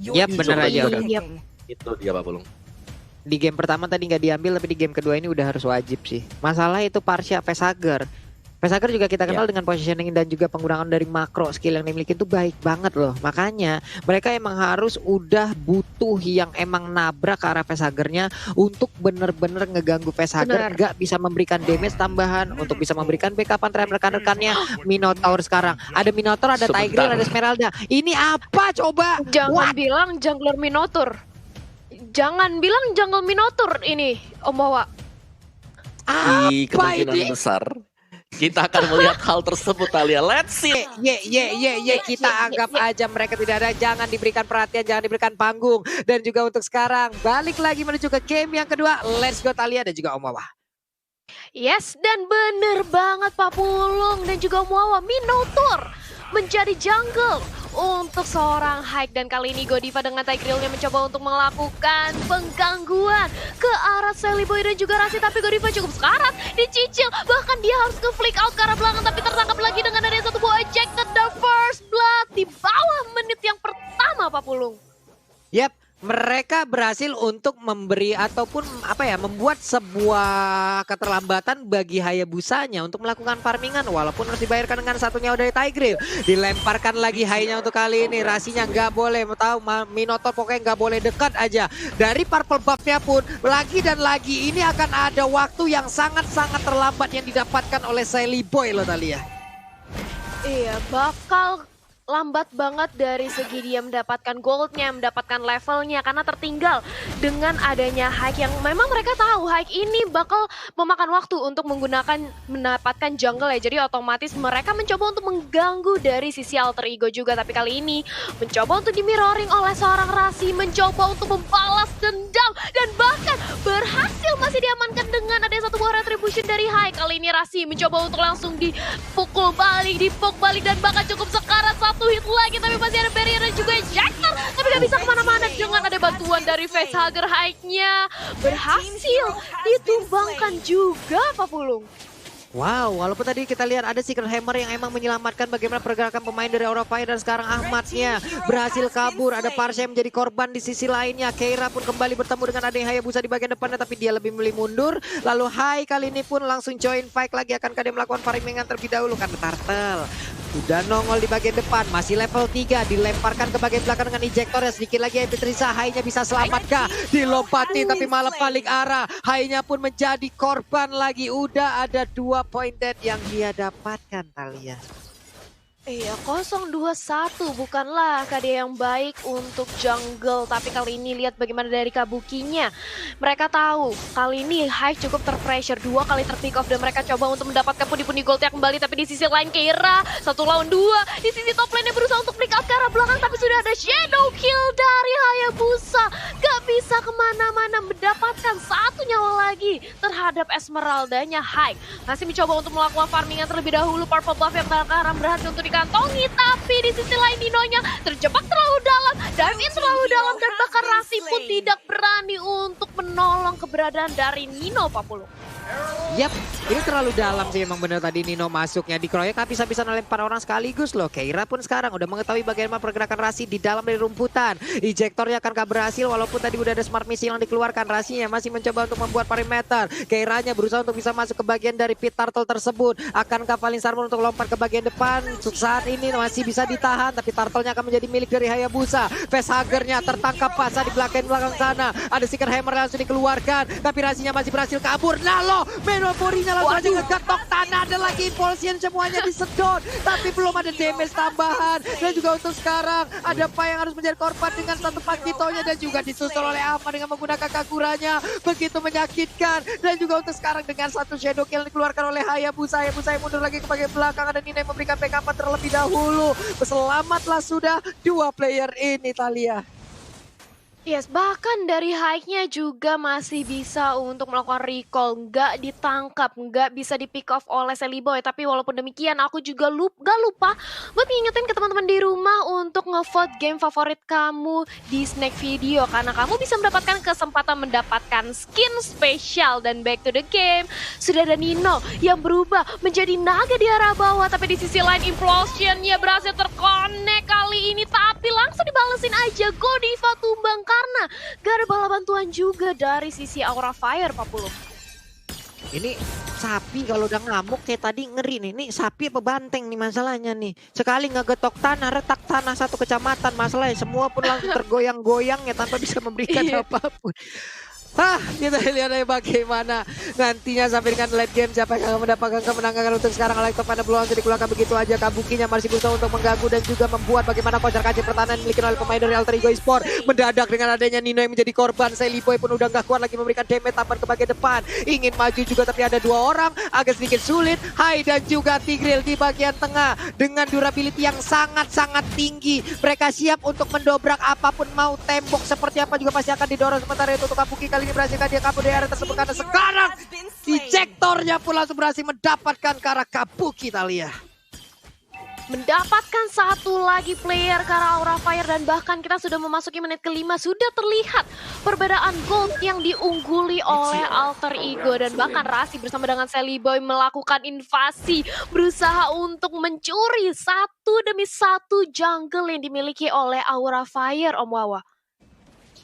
Yap, bener aja. Yap. Itu dia Pak Pulung. Di game pertama tadi nggak diambil, tapi di game kedua ini udah harus wajib sih. Masalah itu Parsha Pesager. Pesager juga kita kenal dengan positioning dan juga penggunaan dari makro skill yang dimiliki itu baik banget loh. Makanya mereka emang harus udah butuh yang emang nabrak ke arah Pesagernya untuk bener-bener ngeganggu Pesager, nggak bisa memberikan damage tambahan untuk bisa memberikan backupan terhadap rekan-rekannya. Minotaur sekarang ada Minotaur, ada Tigreal, ada Esmeralda. Ini apa coba? Jangan bilang jungler Minotaur. Jangan bilang jungle Minotaur ini, Om Wawa. Di kemungkinan besar kita akan melihat hal tersebut, Thalia. Let's see. Kita anggap aja mereka tidak ada. Jangan diberikan perhatian, jangan diberikan panggung. Dan juga untuk sekarang, balik lagi menuju ke game yang kedua. Let's go Thalia dan juga Om Wawa. Yes, dan bener banget Pak Pulung dan juga Om Wawa. Minotaur menjadi jungle untuk seorang Hike, dan kali ini Godiva dengan Tigrealnya mencoba untuk melakukan penggangguan ke arah Seliboy dan juga Rasi, tapi Godiva cukup sekarat, dicicil, bahkan dia harus ke-flick out ke arah belakang, tapi tertangkap lagi dengan adanya satu buah ejected, the first blood di bawah menit yang pertama Pak Pulung. Yap, mereka berhasil untuk memberi ataupun membuat sebuah keterlambatan bagi Hayabusanya untuk melakukan farmingan, walaupun harus dibayarkan dengan satu nyawa dari Tigreal. Dilemparkan lagi Haynya untuk kali ini, Rasinya nggak boleh tahu, Minotaur pokoknya nggak boleh dekat aja. Dari purple buff-nya pun lagi dan lagi ini akan ada waktu yang sangat-sangat terlambat yang didapatkan oleh Seliboy loh Thalia. Iya, bakal lambat banget dari segi dia mendapatkan goldnya, mendapatkan levelnya, karena tertinggal dengan adanya Hike yang memang mereka tahu Hike ini bakal memakan waktu untuk mendapatkan jungle ya. Jadi otomatis mereka mencoba untuk mengganggu dari sisi alter ego juga, tapi kali ini mencoba untuk di-mirroring oleh seorang Rasi, mencoba untuk membalas dendam dan bahkan berhasil masih diamankan dengan adanya satu buah retribution dari Hike. Kali ini Rasi mencoba untuk langsung dipukul balik, dipok balik, dan bahkan cukup sekarat satu hit lagi, tapi masih ada barrier dan juga ejector, tapi gak bisa kemana-mana dengan ada bantuan dari Facehugger. Hike-nya berhasil ditumbangkan juga Pak Pulung. Wow, walaupun tadi kita lihat ada Secret Hammer yang emang menyelamatkan bagaimana pergerakan pemain dari Aura Fire, dan sekarang Ahmadnya berhasil kabur. Ada Parsha yang menjadi korban di sisi lainnya. Keira pun kembali bertemu dengan adanya Hayabusa di bagian depannya, tapi dia lebih memilih mundur. Lalu Hai kali ini pun langsung join fight lagi. Akankah dia melakukan farmingan terlebih dahulu? Karena Turtle udah nongol di bagian depan, masih level 3, dilemparkan ke bagian belakang dengan ejectornya. Sedikit lagi Epitrisa, Hai-nya bisa selamatkah? Dilompati tapi malah balik arah. Hai-nya pun menjadi korban lagi. Udah ada 2 point dead yang dia dapatkan Thalia. Iya, 0-2-1 bukanlah KD yang baik untuk jungle, tapi kali ini lihat bagaimana dari Kabukinya. Mereka tahu kali ini Hive cukup terpressure, 2 kali terpick off, dan mereka coba untuk mendapatkan pundi-pundi goldnya kembali, tapi di sisi lain Keira 1 lawan 2, di sisi top lane-nya berusaha untuk pick out ke arah belakang, tapi sudah ada shadow kill dari Hayabusa. Gak bisa kemana-mana, mendapatkan 1 nyawa lagi terhadap Esmeraldanya. Hive masih mencoba untuk melakukan farmingan terlebih dahulu, purple buff yang sekarang berhasil untuk kantongi, tapi di sisi lain Ninonya terjebak terlalu dalam, dive in terlalu dalam, dan bahkan Rasi pun tidak berani untuk menolong keberadaan dari Nino, Pak Pulung. Yap, ini terlalu dalam sih emang bener tadi Nino masuknya. Dikeroyok tapi bisa ngelempar orang sekaligus loh. Keira pun sekarang udah mengetahui bagaimana pergerakan Rasi di dalam dari rumputan. Ejectornya akankah berhasil walaupun tadi udah ada smart missile yang dikeluarkan. Rasinya masih mencoba untuk membuat perimeter. Keiranya berusaha untuk bisa masuk ke bagian dari pit turtle tersebut. Akankah Falin Sarmon untuk lompat ke bagian depan? Saat ini masih bisa ditahan, tapi turtle-nya akan menjadi milik dari Hayabusa. Facehugger-nya tertangkap basah di belakang sana. Ada Secret Hammer langsung dikeluarkan, tapi Rasinya masih berhasil kabur. Nalo Menoporinya langsung aja ngegetok tanah. Ada lagi Impulsion, semuanya disedot, tapi belum ada damage tambahan. Dan juga untuk sekarang ada Pai yang harus menjadi korban dengan satu Pakitonya, dan juga disusul oleh Ama dengan menggunakan Kakuranya. Begitu menyakitkan. Dan juga untuk sekarang dengan satu shadow kill dikeluarkan oleh Hayabusa. Hayabusa yang mundur lagi ke bagian belakang. Ada Nina yang memberikan backup terlebih dahulu. Selamatlah sudah 2 player ini Thalia. Yes, bahkan dari high-nya juga masih bisa untuk melakukan recall, nggak ditangkap, nggak bisa di-pick off oleh Sally Boy. Tapi walaupun demikian, aku juga nggak lupa buat ngingetin ke teman-teman di rumah untuk ngevote game favorit kamu di Snack Video. Karena kamu bisa mendapatkan kesempatan mendapatkan skin spesial. Dan back to the game, sudah ada Nino yang berubah menjadi naga di arah bawah. Tapi di sisi lain, Implosion-nya berhasil terkonek kali ini. Tapi langsung dibalesin aja, Godiva tumbang. Karena gak ada bala bantuan juga dari sisi Aura Fire, Pak Pulung. Ini sapi kalau udah ngamuk kayak tadi ngeri nih. Ini sapi apa banteng nih masalahnya nih. Sekali ngegetok tanah, retak tanah satu kecamatan masalahnya. Semua pun langsung tergoyang-goyang ya tanpa bisa memberikan apapun. Kita lihat aja bagaimana nantinya sampai dengan late game siapa yang akan mendapatkan kemenangan untuk sekarang. Alekto pada belum bisa dikeluarkan begitu aja. Kabukinya masih berusaha untuk mengganggu dan juga membuat bagaimana kocar kacir pertahanan dimiliki oleh pemain dari Alter Ego Esport. Mendadak dengan adanya Nino yang menjadi korban, Sally Boy pun udah gak kuat lagi memberikan damage tampar ke bagian depan. Ingin maju juga tapi ada dua orang, agak sedikit sulit. Hai dan juga Tigreal di bagian tengah dengan durability yang sangat-sangat tinggi. Mereka siap untuk mendobrak apapun mau tembok seperti apa juga pasti akan didorong. Sementara itu untuk Kabuki kali ini berhasilkan dia kabur dari area tersebut karena sekarang ejectornya pun langsung berhasil mendapatkan ke arah Kabuki Thalia. Mendapatkan satu lagi player ke arah Aura Fire dan bahkan kita sudah memasuki menit kelima. Sudah terlihat perbedaan gold yang diungguli oleh Alter Ego dan bahkan Rasi bersama dengan Sally Boy melakukan invasi, berusaha untuk mencuri satu demi satu jungle yang dimiliki oleh Aura Fire, Om Wawa.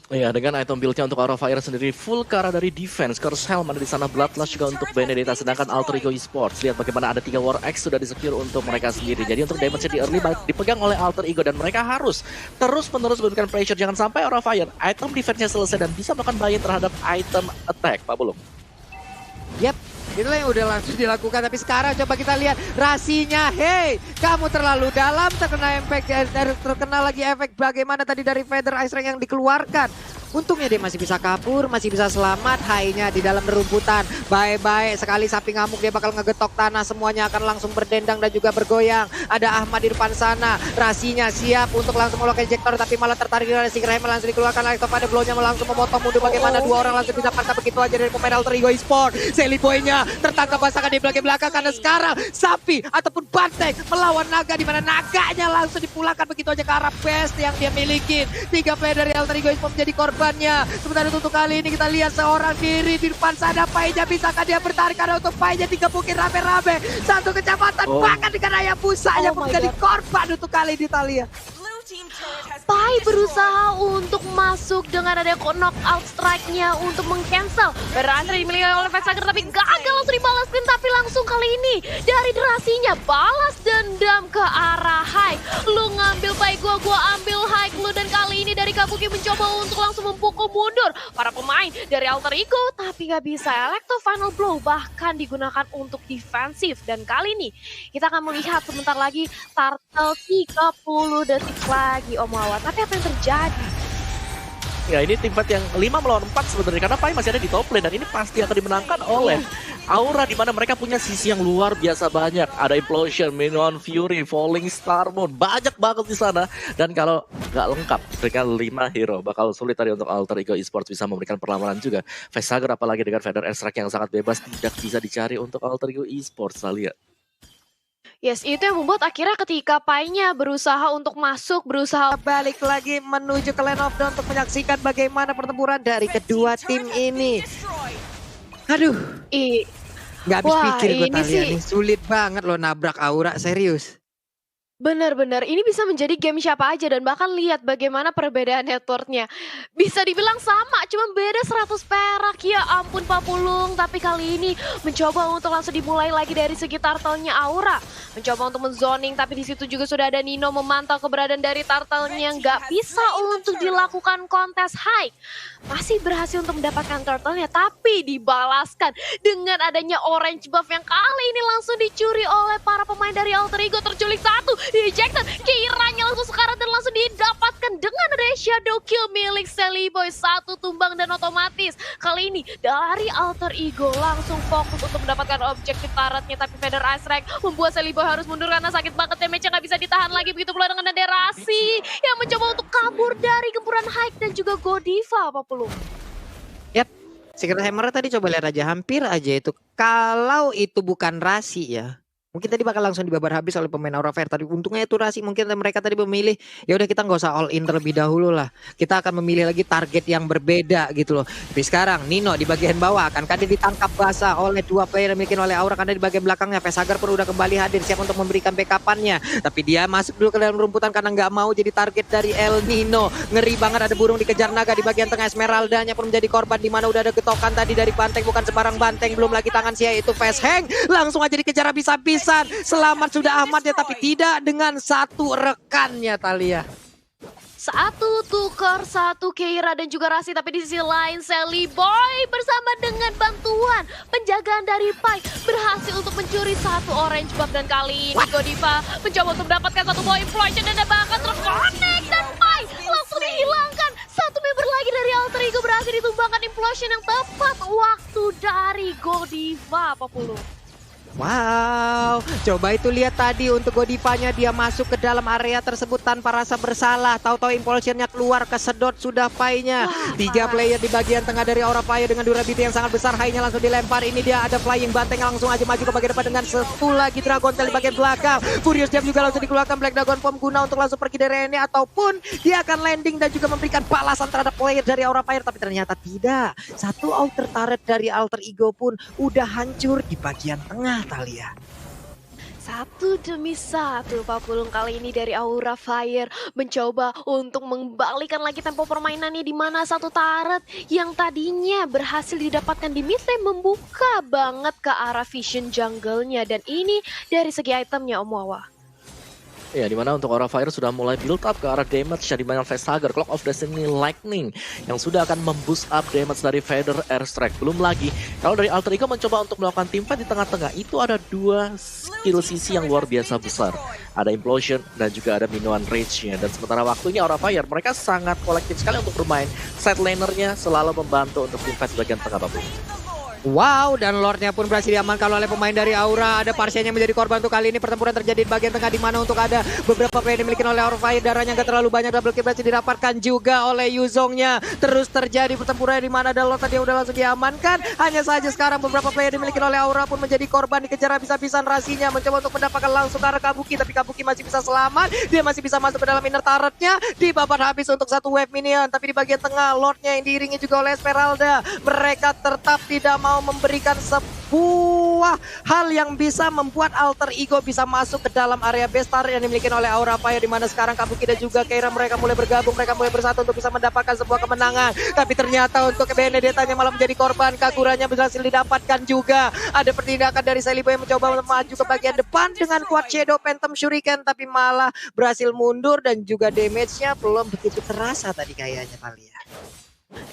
Iya, dengan item build-nya untuk Aura Fire sendiri full ke arah dari defense. Curse Helm ada di sana, Bloodlust juga untuk Benedetta. Sedangkan Alter Ego Esports, lihat bagaimana ada 3 War Axe sudah di-secure untuk mereka sendiri. Jadi untuk damage-nya di early dipegang oleh Alter Ego dan mereka harus terus-menerus memberikan pressure. Jangan sampai Aura Fire item defense-nya selesai dan bisa melakukan buy-in terhadap item attack, Pak Bulung. Yap, itulah yang udah langsung dilakukan. Tapi sekarang coba kita lihat Rasinya. Hey, kamu terlalu dalam, terkena lagi efek bagaimana tadi dari Feather Ice Ring yang dikeluarkan. Untungnya dia masih bisa kabur, masih bisa selamat. High-nya di dalam rumputan. Baik-baik, sekali sapi ngamuk dia bakal ngegetok tanah. Semuanya akan langsung berdendang dan juga bergoyang. Ada Ahmad di depan sana. Rasinya siap untuk langsung melakukan ejector, tapi malah tertarik dari Sigrahim langsung dikeluarkan. Alekto pada blow-nya langsung memotong mundur. Bagaimana dua orang langsung didapatkan begitu aja dari pemain Alter Ego Esport. Sally Boy-nya tertangkap basahkan di belakang karena sekarang sapi ataupun banteng melawan naga, di mana naganya langsung dipulangkan begitu aja ke arah best yang dia miliki. 3 player dari Alter Ego Esport menjadi korbannya. Sementara untuk kali ini kita lihat seorang diri di depan sana. Painya bisakah dia bertarik karena untuk Painya digebukin rame-rame. Satu kecamatan bahkan dengan ayam busanya menjadi korban untuk kali ini Thalia. Pai berusaha untuk masuk dengan ada knockout strike-nya untuk meng-cancel. Berhasil dimiliki oleh Vexager tapi gagal langsung dibalaskan. Tapi langsung kali ini dari Rasinya balas dendam ke arah High. Lu ngambil Pai gua ambil High lu, dan kali ini dari Kabuki mencoba untuk langsung mempukul mundur para pemain dari Alter Ego. Tapi gak bisa, Electro Final Blow bahkan digunakan untuk defensif. Dan kali ini kita akan melihat sebentar lagi Turtle 30 detik lagi, Om Wawa. Tapi apa yang terjadi? Ya, ini tim fight yang 5 melawan 4 sebenarnya karena Pai masih ada di top lane dan ini pasti akan dimenangkan oleh Aura, di mana mereka punya sisi yang luar biasa banyak. Ada Implosion, Minion Fury, Falling Star Moon, banyak banget di sana. Dan kalau nggak lengkap dengan 5 hero, bakal sulit tadi untuk Alter Ego Esports bisa memberikan perlawanan juga. Vexager apalagi dengan Feather Extract yang sangat bebas tidak bisa dicari untuk Alter Ego Esports, Thalia. Yes, itu yang membuat akhirnya ketika Pai-nya berusaha untuk masuk, berusaha balik lagi menuju ke Lane of Dawn untuk menyaksikan bagaimana pertempuran dari kedua tim ini. Aduh, nggak habis pikir gue Thalia nih. Sulit banget loh nabrak Aura, serius. Benar-benar, ini bisa menjadi game siapa aja dan bahkan lihat bagaimana perbedaan networknya. Bisa dibilang sama, cuma beda 100 perak. Ya ampun Pak Pulung, tapi kali ini mencoba untuk langsung dimulai lagi dari segi turtle-nya Aura. Mencoba untuk menzoning, tapi di situ juga sudah ada Nino memantau keberadaan dari turtle-nya. Nggak bisa untuk dilakukan kontes high. Masih berhasil untuk mendapatkan turtle-nya, tapi dibalaskan dengan adanya orange buff yang kali ini langsung dicuri oleh para pemain dari Alter Ejector. Terculik satu, di ejected, kiranya langsung sekarat dan langsung didapatkan dengan ada shadow kill milik Celiboy. 1 tumbang dan otomatis kali ini dari Alter Ego langsung fokus untuk mendapatkan objektif turretnya. Tapi Feather Ice Strike membuat Celiboy harus mundur karena sakit banget, damage-nya nggak bisa ditahan lagi. Begitu pula dengan Derasi yang mencoba untuk kabur dari gempuran Haik dan juga Godiva, Pak Pulung. Yap, Secret Hammer tadi coba lihat aja, hampir aja itu. Kalau itu bukan Rasi ya, mungkin tadi bakal langsung dibabar habis oleh pemain Aura Fire. Tadi untungnya itu Rasi, mungkin mereka tadi memilih ya udah kita nggak usah all in terlebih dahulu lah. Kita akan memilih lagi target yang berbeda gitu loh. Tapi sekarang Nino di bagian bawah akankah dia ditangkap basah oleh 2 player yang dimiliki oleh Aura, karena di bagian belakangnya Pesagar pun udah kembali hadir siap untuk memberikan backupannya. Tapi dia masuk dulu ke dalam rumputan karena nggak mau jadi target dari El Nino. Ngeri banget, ada burung dikejar naga di bagian tengah. Esmeraldanya pun menjadi korban di mana udah ada getokan tadi dari Banteng, bukan sembarang Banteng, belum lagi tangan Sia itu Fast Hang langsung aja dikejar habis-habisan. Selamat sudah amat ya, tapi tidak dengan satu rekannya Thalia. 1 tukar, 1 Keira dan juga Rasi. Tapi di sisi lain Celiboy bersama dengan bantuan penjagaan dari Pai berhasil untuk mencuri 1 orange buff. Dan kali ini Godiva mencoba untuk mendapatkan 1 buah implosion dan bahkan terconnect. Dan Pai langsung dihilangkan. 1 member lagi dari Alter Ego berhasil ditumbangkan implosion yang tepat waktu dari Godiva, Pak Pulung. Wow, coba itu lihat tadi untuk Godivanya, dia masuk ke dalam area tersebut tanpa rasa bersalah. Tahu-tahu impulsionnya keluar, kesedot sudah Pai-nya. 3 player di bagian tengah dari Aura Fire dengan durability yang sangat besar. High-nya langsung dilempar. Ini dia ada flying Banteng langsung aja maju ke bagian depan dengan satu lagi Dragon Tail di bagian belakang. Furious Jam juga langsung dikeluarkan Black Dragon Form guna untuk langsung pergi dari ini, ataupun dia akan landing dan juga memberikan balasan terhadap player dari Aura Fire. Tapi ternyata tidak. 1 outer turret dari Alter Ego pun udah hancur di bagian tengah Thalia. 1 demi 1 Pak Pulung kali ini dari Aura Fire mencoba untuk mengembalikan lagi tempo permainannya, di mana 1 turret yang tadinya berhasil didapatkan di mid lane membuka banget ke arah vision jungle-nya. Dan ini dari segi itemnya Om Wawa. Ya, dimana untuk Aura Fire sudah mulai build up ke arah damage yang dimana Vesagar, Clock of Destiny, Lightning yang sudah akan memboost up damage dari Feather Airstrike. Belum lagi kalau dari Alter Ego mencoba untuk melakukan teamfight di tengah-tengah, itu ada 2 skill CC yang luar biasa besar. Ada Implosion dan juga ada Minoan Rage-nya. Dan sementara waktunya Aura Fire, mereka sangat kolektif sekali untuk bermain. Side laner-nya selalu membantu untuk teamfight di bagian tengah, Babu. Wow, dan Lordnya pun berhasil diamankan oleh pemain dari Aura. Ada Parsianya menjadi korban untuk kali ini. Pertempuran terjadi di bagian tengah, di mana untuk ada beberapa player dimiliki oleh Aura Fire. Darahnya nggak terlalu banyak, double kill berhasil didapatkan juga oleh Yuzongnya. Terus terjadi pertempuran di mana ada Lord tadi yang udah langsung diamankan. Hanya saja sekarang beberapa player dimiliki oleh Aura pun menjadi korban, dikejar habis-habisan. Rasinya mencoba untuk mendapatkan langsung ke arah Kabuki, tapi Kabuki masih bisa selamat. Dia masih bisa masuk ke dalam inner turretnya. Dibabat habis untuk 1 wave minion. Tapi di bagian tengah Lordnya yang diiringi juga oleh Esmeralda. Mereka tetap tidak mau memberikan sebuah hal yang bisa membuat Alter Ego bisa masuk ke dalam area base turret yang dimiliki oleh Aura Fire, di mana sekarang Kabuki dan juga Keira mereka mulai bergabung, mereka mulai bersatu untuk bisa mendapatkan sebuah kemenangan. Tapi ternyata untuk Benedetta-nya malah menjadi korban. Kaguranya berhasil didapatkan juga. Ada pertindakan dari Celiboy yang mencoba maju ke bagian depan dengan kuat Shadow Phantom Shuriken, tapi malah berhasil mundur dan juga damage-nya belum begitu terasa tadi kayaknya Thalia.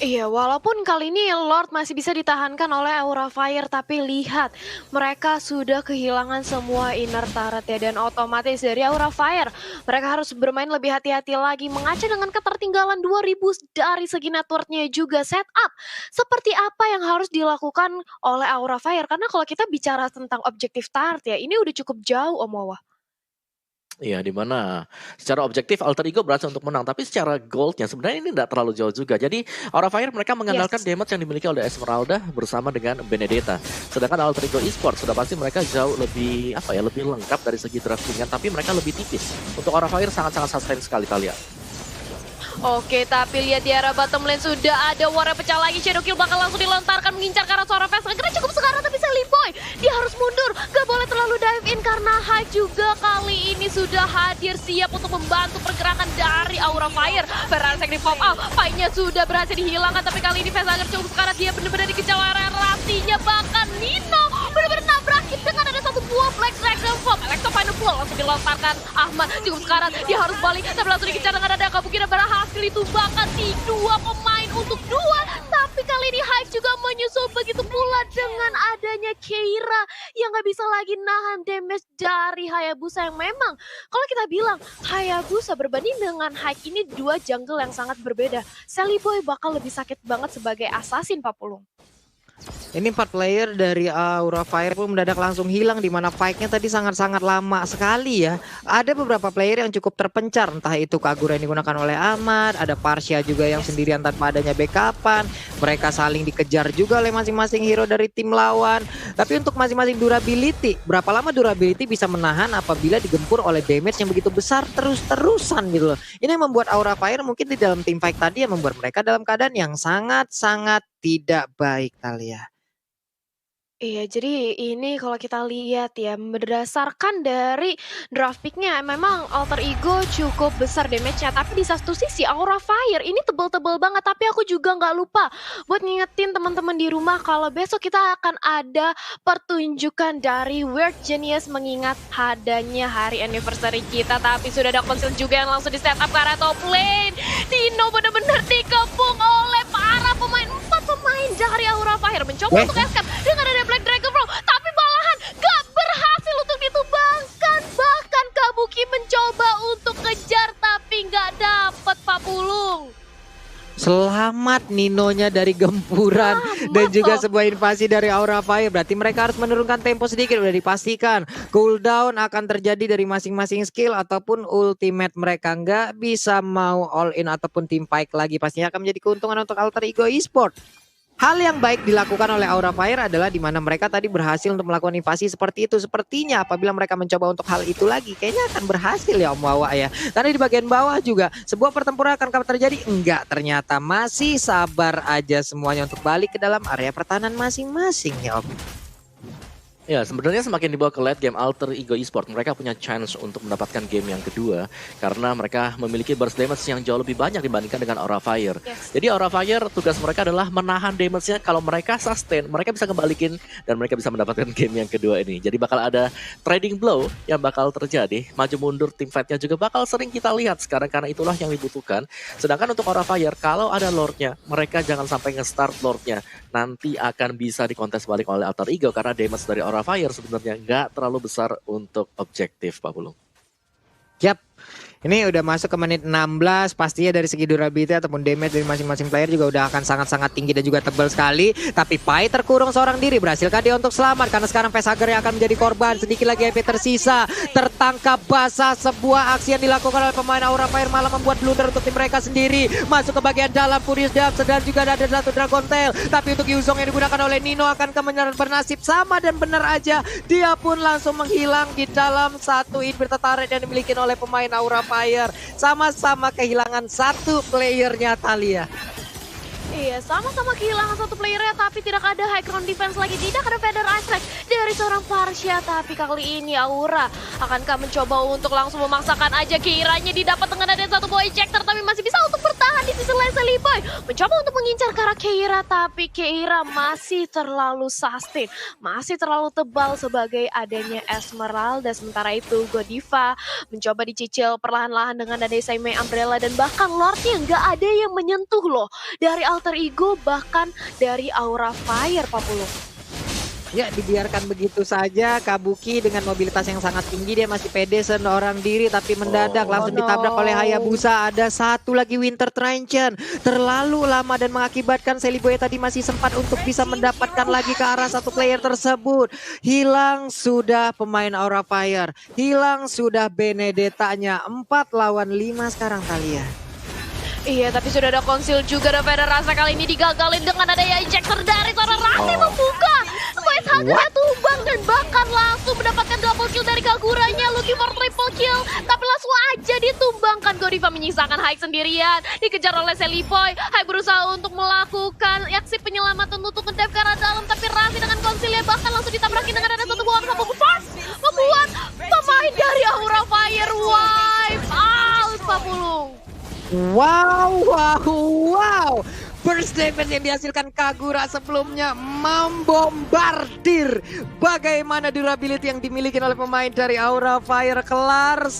Iya, walaupun kali ini Lord masih bisa ditahankan oleh Aura Fire, tapi lihat mereka sudah kehilangan semua inner turret ya, dan otomatis dari Aura Fire mereka harus bermain lebih hati-hati lagi, mengaca dengan ketertinggalan 2000 dari segi networknya juga. Setup seperti apa yang harus dilakukan oleh Aura Fire, karena kalau kita bicara tentang objektif turret ya, ini udah cukup jauh Om Wawa. Iya, dimana secara objektif Alter Ego berhasil untuk menang, tapi secara goldnya sebenarnya ini tidak terlalu jauh juga. Jadi Aura Fire mereka mengandalkan damage yang dimiliki oleh Esmeralda bersama dengan Benedetta. Sedangkan Alter Ego Esports sudah pasti mereka jauh lebih lebih lengkap dari segi draftingan, tapi mereka lebih tipis. Untuk Aura Fire sangat-sangat sustain sekali Thalia. Oke, tapi lihat di arah bottom lane sudah ada war yang pecah lagi. Shadow Kill bakal langsung dilontarkan mengincar ke arah seorang Fast. Karena cukup sekarang, tapi Celiboy dia harus mundur. Gak boleh terlalu dive in karena Hyde juga kali ini sudah hadir siap untuk membantu pergerakan dari Aura Fire. Ferrari Sekri pop out, fight-nya sudah berhasil dihilangkan. Tapi kali ini Fast Agar cukup sekarang, dia benar-benar dikejar oleh Rasinya. Bahkan Nino benar-benar nabrakin dengan ada 1 buah Black Dragon Form. Electro Final Blow langsung dilontarkan Ahmad. Cukup sekarang, dia harus balik. Tapi langsung dikejar dengan ada Kabuki dan berhasil ditumbangkan di 2 pemain untuk 2. Tapi kali ini Hype juga menyusul, begitu pula dengan adanya Keira yang nggak bisa lagi nahan damage dari Hayabusa yang memang kalau kita bilang Hayabusa berbanding dengan Hyke ini dua jungle yang sangat berbeda. Sally Boy bakal lebih sakit banget sebagai assassin, Pak Pulung. Ini 4 player dari Aura Fire pun mendadak langsung hilang, di mana fight-nya tadi sangat-sangat lama sekali ya. Ada beberapa player yang cukup terpencar, entah itu Kagura yang digunakan oleh Ahmad, ada Parsha juga yang sendirian tanpa adanya backupan. Mereka saling dikejar juga oleh masing-masing hero dari tim lawan. Tapi untuk masing-masing durability, berapa lama durability bisa menahan apabila digempur oleh damage yang begitu besar terus-terusan gitu loh. Ini yang membuat Aura Fire mungkin di dalam tim fight tadi yang membuat mereka dalam keadaan yang sangat-sangat tidak baik, Talia. Iya, jadi ini kalau kita lihat ya, berdasarkan dari draft pick-nya, memang Alter Ego cukup besar damage-nya. Tapi di satu sisi Aura Fire ini tebel-tebel banget. Tapi aku juga nggak lupa buat ngingetin teman-teman di rumah kalau besok kita akan ada pertunjukan dari Weird Genius mengingat adanya hari anniversary kita. Tapi sudah ada konsil juga yang langsung di setup ke arah top lane. Dino benar-benar dikepung oleh para pemain. 4 pemain dari Aura Fire mencoba untuk escape dengan ada Black Dragon Bro, tapi malahan gak berhasil untuk ditumbangkan. Bahkan Kabuki mencoba untuk kejar tapi gak dapet, Pak Pulung. Selamat Ninonya dari gempuran dan juga sebuah invasi dari Aura Fire. Berarti mereka harus menurunkan tempo sedikit. Udah dipastikan cooldown akan terjadi dari masing-masing skill ataupun ultimate mereka. Nggak bisa mau all in ataupun team fight lagi. Pastinya akan menjadi keuntungan untuk Alter Ego Esport. Hal yang baik dilakukan oleh Aura Fire adalah di mana mereka tadi berhasil untuk melakukan invasi seperti itu. Sepertinya apabila mereka mencoba untuk hal itu lagi, kayaknya akan berhasil ya Om Wawa ya. Karena di bagian bawah juga sebuah pertempuran akan terjadi. Enggak, ternyata masih sabar aja semuanya untuk balik ke dalam area pertahanan masing-masing ya Om. Ya, sebenarnya semakin dibawa ke late game Alter Ego Esport, mereka punya chance untuk mendapatkan game yang kedua karena mereka memiliki burst damage yang jauh lebih banyak dibandingkan dengan Aura Fire. Jadi Aura Fire tugas mereka adalah menahan damage-nya. Kalau mereka sustain, mereka bisa kembalikan dan mereka bisa mendapatkan game yang kedua ini. Jadi bakal ada trading blow yang bakal terjadi. Maju mundur tim fight-nya juga bakal sering kita lihat sekarang karena itulah yang dibutuhkan. Sedangkan untuk Aura Fire, kalau ada Lord-nya, mereka jangan sampai nge-start Lord-nya. Nanti akan bisa dikontes balik oleh Alter Ego karena damage dari Aura Fire sebenarnya nggak terlalu besar untuk objektif, Pak Pulung. Yap. Ini udah masuk ke menit 16, pastinya dari segi durability ataupun damage dari masing-masing player juga udah akan sangat-sangat tinggi dan juga tebal sekali. Tapi Pai terkurung seorang diri, berhasilkah dia untuk selamat? Karena sekarang Facehugger yang akan menjadi korban, sedikit lagi HP tersisa. Tertangkap basah, sebuah aksi yang dilakukan oleh pemain Aura Fire malah membuat blunder untuk tim mereka sendiri. Masuk ke bagian dalam, Furious Dance dan juga ada satu Dragon Tail. Tapi untuk Yuzong yang digunakan oleh Nino akan bernasib sama dan benar aja. Dia pun langsung menghilang di dalam satu inverted turret yang dimiliki oleh pemain Aura Fire. Sama-sama kehilangan satu playernya, Talia. Iya, sama-sama kehilangan satu playernya, tapi tidak ada high ground defense lagi. Tidak ada Feather Ice dari seorang Parsha. Tapi kali ini Aura akankah mencoba untuk langsung memaksakan aja Keiranya didapat dengan ada satu boy ejector, tapi masih bisa untuk bertahan di sisi lain. Sally Boy mencoba untuk mengincar ke arah Keira, tapi Keira masih terlalu sustain, masih terlalu tebal sebagai adanya Esmeralda. Sementara itu Godiva mencoba dicicil perlahan-lahan dengan ada Saime Umbrella, dan bahkan Lordnya nggak ada yang menyentuh loh dari Alter Ego, bahkan dari Aura Fire, Pak Pulung. Ya, dibiarkan begitu saja. Kabuki dengan mobilitas yang sangat tinggi, dia masih pede seorang diri, tapi mendadak langsung ditabrak oleh Hayabusa. Ada satu lagi Winter Trenchen, terlalu lama dan mengakibatkan Sally Boy tadi masih sempat untuk bisa mendapatkan lagi ke arah satu player tersebut. Hilang sudah pemain Aura Fire, hilang sudah Benedetta-nya. 4 lawan 5 sekarang, Talia. Iya, tapi sudah ada konsil juga, ada Feather Rasa kali ini digagalin dengan adanya ejector dari seorang Rasi membuka. Facehugger tumbang dan bahkan langsung mendapatkan double kill dari Kaguranya, looking for triple kill. Tapi langsung aja ditumbangkan. Godiva menyisakan Hyke sendirian, dikejar oleh Sally Boy. Hyke berusaha untuk melakukan aksi penyelamatan untuk ngedive ke arah dalam, tapi Rasi dengan konsilnya bahkan langsung ditabrakin dengan ada satu buah sabuk force, membuat pemain dari Aura Fire wipe out, Pak Pulung. Wow, wow, wow. Burst damage yang dihasilkan Kagura sebelumnya membombardir. Bagaimana durability yang dimiliki oleh pemain dari Aura Fire. Kelar.